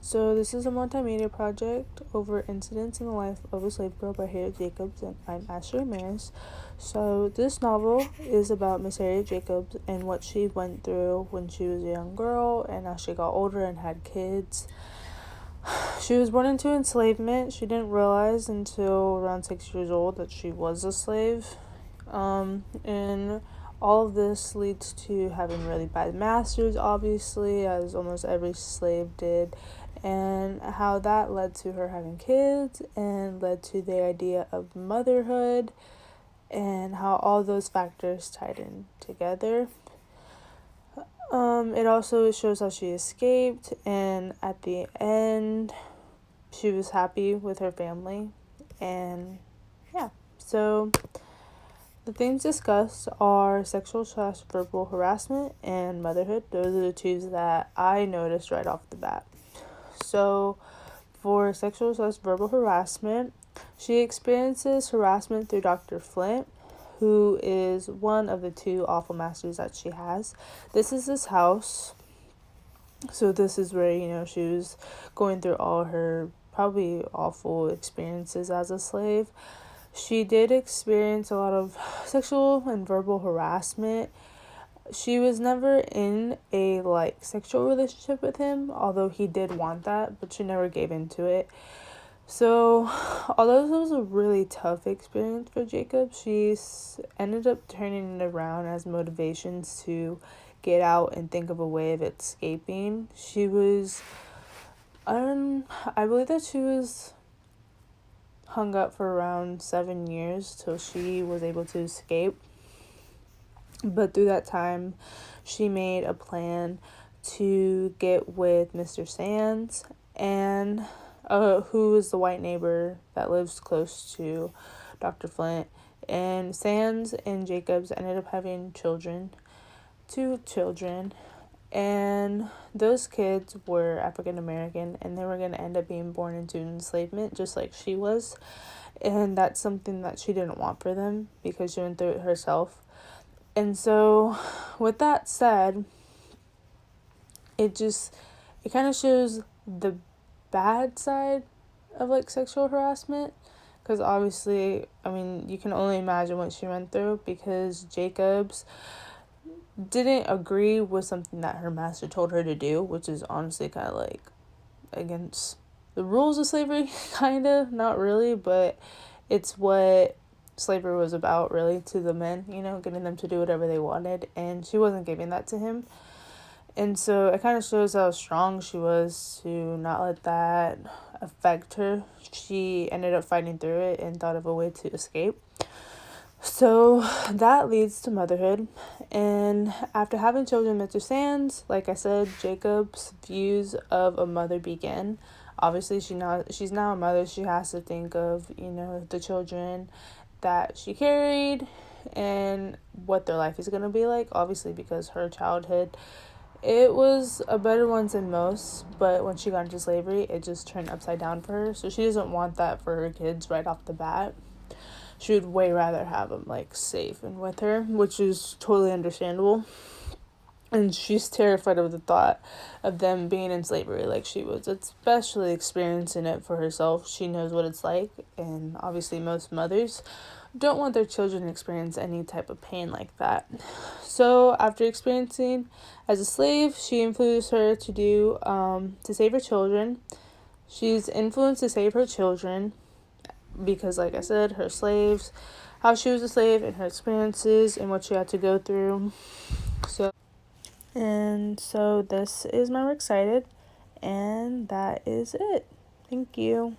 So this is a multimedia project over incidents in the life of a slave girl by Harriet Jacobs, and I'm Ashley Ramirez. So this novel is about Miss Harriet Jacobs and what she went through when she was a young girl and as she got older and had kids. She was born into enslavement. She didn't realize until around 6 years old that she was a slave. And all of this leads to having really bad masters, obviously, as almost every slave did, and how that led to her having kids and led to the idea of motherhood and how all those factors tied in together. It also shows how she escaped, and at the end, she was happy with her family, and yeah, so the themes discussed are sexual/verbal harassment and motherhood. Those are the two that I noticed right off the bat. So, for sexual/verbal harassment, she experiences harassment through Dr. Flint, who is one of the two awful masters that she has. This is his house. So this is where, she was going through all her probably awful experiences as a slave. She did experience a lot of sexual and verbal harassment. She was never in a sexual relationship with him, although he did want that, but she never gave into it. So, although it was a really tough experience for Jacob, she ended up turning it around as motivations to get out and think of a way of escaping. She was, I believe that she was hung up for around 7 years till she was able to escape. But through that time, she made a plan to get with Mr. Sands, and who is the white neighbor that lives close to Dr. Flint. And Sands and Jacobs ended up having two children, and those kids were African American, and they were going to end up being born into enslavement just like she was. And that's something that she didn't want for them because she went through it herself. And so, with that said, it kind of shows the bad side of sexual harassment, because obviously, you can only imagine what she went through, because Jacobs didn't agree with something that her master told her to do, which is honestly kind of against the rules of slavery, kind of, not really, but it's what slavery was about, really, to the men, getting them to do whatever they wanted, and she wasn't giving that to him. And so it kind of shows how strong she was to not let that affect her. She ended up fighting through it and thought of a way to escape. So that leads to motherhood. And after having children with Mr. Sands, like I said, Jacob's views of a mother begin. Obviously, she's now a mother. She has to think of, the children that she carried and what their life is going to be like. Obviously, because her childhood, it was a better one than most, but when she got into slavery, it just turned upside down for her. So she doesn't want that for her kids right off the bat. She would way rather have them safe and with her, which is totally understandable. And she's terrified of the thought of them being in slavery like she was, especially experiencing it for herself. She knows what it's like, and obviously most mothers don't want their children to experience any type of pain like that. So after experiencing as a slave, she influenced her to save her children. She's influenced to save her children because, like I said, her slaves, how she was a slave and her experiences and what she had to go through. So this is my works cited, and that is it. Thank you.